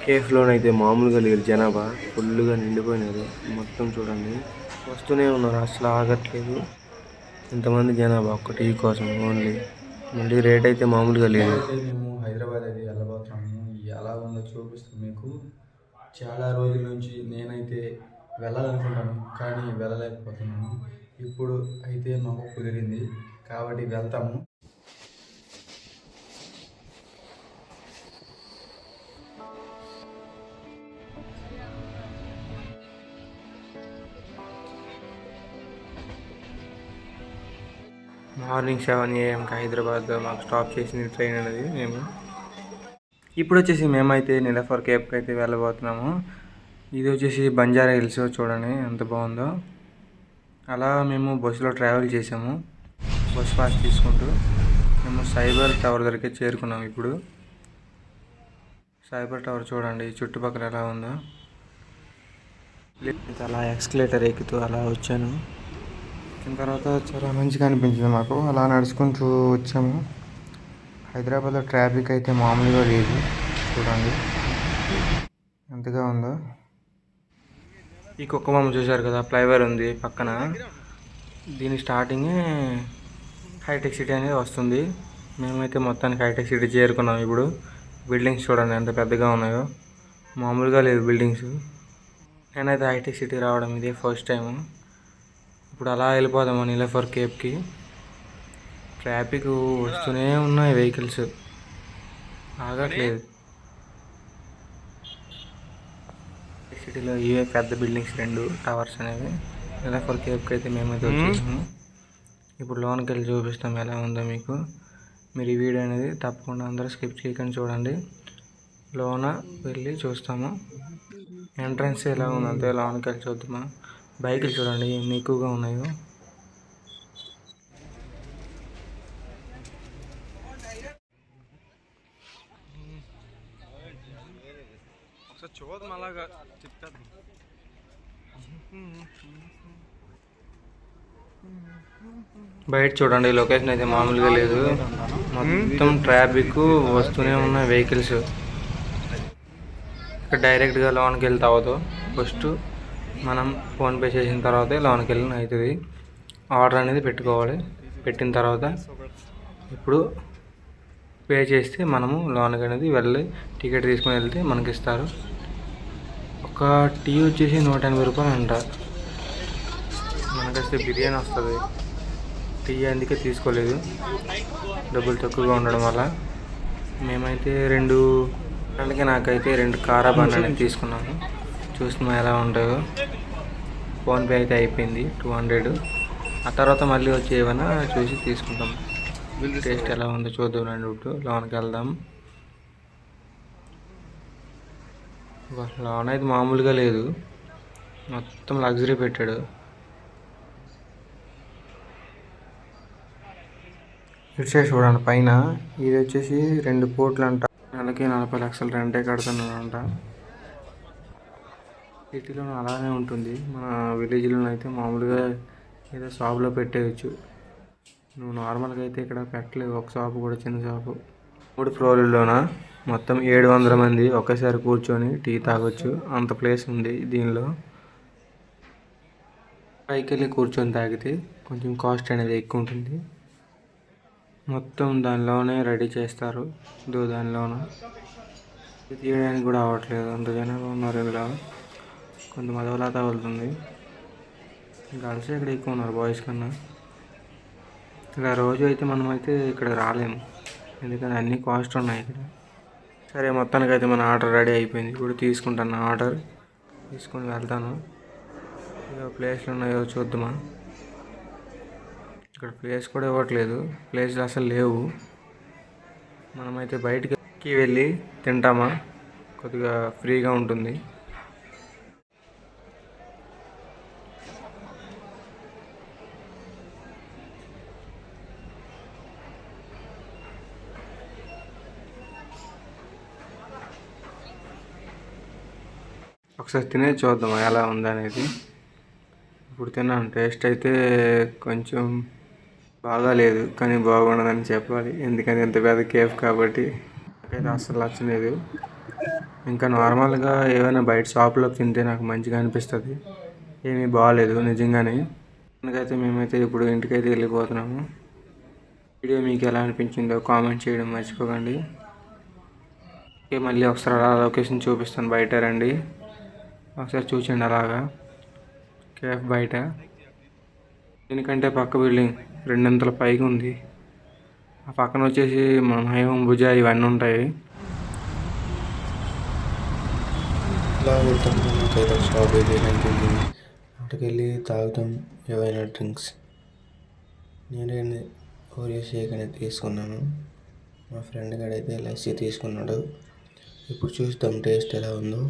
కేఫ్లోనైతే మామూలుగా లేరు జనాభా, ఫుల్గా నిండిపోయినారు. మొత్తం చూడండి, వస్తూనే ఉన్నారు, అసలు ఆగట్లేదు. ఇంతమంది జనాభా ఒక్క టీ కోసం ఓన్లీ. మళ్ళీ రేట్ అయితే మామూలుగా లేదు. మేము హైదరాబాద్ అయితే వెళ్ళబోతున్నాము. ఎలా ఉందో చూపిస్తాం మీకు. చాలా రోజుల నుంచి నేనైతే వెళ్ళాలనుకుంటాను, కానీ వెళ్ళలేకపోతున్నాను. ఇప్పుడు అయితే మాకు కుదిరింది కాబట్టి వెళ్తాము. మార్నింగ్ 7 AM హైదరాబాద్లో మాకు స్టాప్ చేసింది ట్రైన్ అనేది. ఇప్పుడు వచ్చేసి మేమైతే నిలఫర్ కేప్కి అయితే వెళ్ళబోతున్నాము. ఇది వచ్చేసి బంజారా హిల్స్, చూడండి ఎంత బాగుందో. అలా మేము బస్సులో ట్రావెల్ చేసాము, బస్ పాస్ తీసుకుంటూ. మేము సైబర్ టవర్ దగ్గరికి చేరుకున్నాము. ఇప్పుడు సైబర్ టవర్ చూడండి చుట్టుపక్కల ఎలా ఉందో. అలా ఎక్స్కలేటర్ ఎక్కుతూ అలా వచ్చాను. వచ్చిన తర్వాత చాలా మంచిగా అనిపించింది మాకు. అలా నడుచుకుంటూ వచ్చాము. హైదరాబాద్లో ట్రాఫిక్ అయితే మామూలుగా లేదు, చూడండి ఎంతగా ఉందో. ఈ కుక్క బొమ్మ చూశారు కదా, ఫ్లైఓవర్ ఉంది పక్కన. దీని స్టార్టింగే హైటెక్ సిటీ అనేది వస్తుంది. మేమైతే మొత్తానికి హైటెక్ సిటీ చేరుకున్నాం. ఇప్పుడు బిల్డింగ్స్ చూడండి ఎంత పెద్దగా ఉన్నాయో, మామూలుగా లేదు బిల్డింగ్స్. నేనైతే హైటెక్ సిటీ రావడం ఇదే ఫస్ట్ టైము. ఇప్పుడు అలా వెళ్ళిపోదాము నిలఫర్ కేప్కి. ట్రాఫిక్ వస్తూనే ఉన్నాయి, వెహికల్స్ ఆగట్లేదు. సిటీలో ఇవే పెద్ద బిల్డింగ్స్, 2 టవర్స్ అనేవి. నిలఫర్ కేప్కి అయితే మేమైతే వచ్చేసాము. ఇప్పుడు లోనికి వెళ్ళి చూపిస్తాం ఎలా ఉందో మీకు. మీరు ఈ వీడియో అనేది తప్పకుండా అందరూ స్కిప్ చేయకుండా చూడండి. లోన వెళ్ళి చూస్తాము. ఎంట్రన్స్ ఎలా ఉందంటే లోనికి వెళ్ళి చూద్దామా. బైకులు చూడండి ఎన్ని ఎక్కువగా ఉన్నాయో. బయట చూడండి లొకేషన్ అయితే మామూలుగా లేదు. మొత్తం ట్రాఫిక్ వస్తూనే ఉన్నాయి వెహికల్స్. ఇక్కడ డైరెక్ట్గా లోన్కి వెళ్తా అవుతావు. ఫస్ట్ మనం ఫోన్పే చేసిన తర్వాతే లోన్కి వెళ్ళిన అవుతుంది. ఆర్డర్ అనేది పెట్టుకోవాలి. పెట్టిన తర్వాత ఇప్పుడు పే చేస్తే మనము లోన్కి అనేది వెళ్ళి టికెట్ తీసుకొని వెళ్తే మనకి ఇస్తారు. ఒక టీ వచ్చేసి 180 రూపాయలు అంట. మనకైతే బిర్యానీ వస్తుంది. టీ అందుకే తీసుకోలేదు, డబ్బులు తక్కువగా ఉండడం వల్ల. మేమైతే నాకైతే 2 కారా బన్ అనేది తీసుకున్నాము. చూస్తున్నాం ఎలా ఉంటాయో. ఫోన్పే అయితే అయిపోయింది 200. ఆ తర్వాత మళ్ళీ వచ్చి ఏమైనా చూసి తీసుకుంటాం. టేస్ట్ ఎలా ఉందో చూద్దాం. ఇప్పుడు లోన్కి వెళ్దాం. లోన్ అయితే మామూలుగా లేదు, మొత్తం లగ్జరీ పెట్టాడు. ఇటు సైడ్ చూడండి పైన. ఇది వచ్చేసి 2 కోట్లు అంట. నెలకి 40 లక్షలు రెంటే కడుతున్నానంట. సిటీలో అలానే ఉంటుంది. మన విలేజ్లో అయితే మామూలుగా ఏదో షాప్లో పెట్టేయచ్చు. నువ్వు నార్మల్గా అయితే ఇక్కడ పెట్టలేవు. ఒక షాపు కూడా, చిన్న షాపు. 3 ఫ్లోర్లోన మొత్తం 700 మంది ఒకేసారి కూర్చొని టీ తాగొచ్చు, అంత ప్లేస్ ఉంది దీనిలో. పైకి వెళ్ళి కూర్చొని తాగితే కొంచెం కాస్ట్ అనేది ఎక్కువ ఉంటుంది. మొత్తం దానిలోనే రెడీ చేస్తారు. దానిలోన తీయడానికి కూడా అవ్వట్లేదు, అంత జనాలు ఉన్నారు ఇందులో. కొంత మదవలాత వెళ్తుంది. గర్ల్స్ ఇక్కడ ఎక్కువ ఉన్నారు బాయ్స్ కన్నా. ఇలా రోజు అయితే మనమైతే ఇక్కడ రాలేము, ఎందుకంటే అన్నీ కాస్ట్ ఉన్నాయి ఇక్కడ. సరే మొత్తానికి అయితే మన ఆర్డర్ రెడీ అయిపోయింది. ఇప్పుడు తీసుకుంటాను ఆర్డర్, తీసుకొని వెళ్తాను. ఇక ప్లేస్లు ఉన్నాయో చూద్దామా. ఇక్కడ ప్లేస్ కూడా ఇవ్వట్లేదు, ప్లేస్లు అసలు లేవు. మనమైతే బయటికి వెళ్ళి తింటామా, కొద్దిగా ఫ్రీగా ఉంటుంది. ఒకసారి తినే చూద్దాం ఎలా ఉందనేది. ఇప్పుడు తిన్నాను, టేస్ట్ అయితే కొంచెం బాగాలేదు, కానీ బాగుండదని చెప్పాలి. ఎందుకంటే ఇంత పెద్ద కేఫ్ కాబట్టి నాకైతే అస్సలు నచ్చలేదు. ఇంకా నార్మల్గా ఏమైనా బయట షాప్లో తింటే నాకు మంచిగా అనిపిస్తుంది, ఏమీ బాగాలేదు నిజంగానే. అందుకైతే మేమైతే ఇప్పుడు ఇంటికైతే వెళ్ళిపోతున్నాము. వీడియో మీకు ఎలా అనిపించిందో కామెంట్ చేయడం మర్చిపోకండి. ఓకే, మళ్ళీ ఒకసారి అలా లొకేషన్ చూపిస్తాను, బయట రండి ఒకసారి చూసండి. అలాగా కేఫ్ బయట దీనికంటే పక్క బిల్డింగ్ 2 అంతల పైకి ఉంది. ఆ పక్కన వచ్చేసి మన హైవం భుజ ఇవన్నీ ఉంటాయి. ఇలా వెళ్తాం, నాకైతే షాప్ అయితే కనిపించింది, అక్కడికి వెళ్ళి తాగుతాం ఏవైనా డ్రింక్స్. నేను ఓరియో షేక్ అనేది తీసుకున్నాను, మా ఫ్రెండ్ గడైతే లస్సీ తీసుకున్నాడు. ఇప్పుడు చూస్తాం టేస్ట్ ఎలా ఉందో.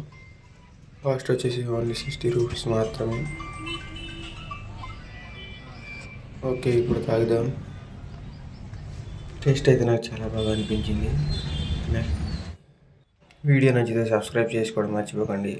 కాస్ట్ వచ్చేసి ఓన్లీ 60 రూపీస్ మాత్రమే. ఓకే, ఇప్పుడు తాగుదాం. టేస్ట్ అయితే నాకు చాలా బాగా అనిపించింది. వీడియో నచ్చితే సబ్స్క్రైబ్ చేసుకోవడం మర్చిపోకండి.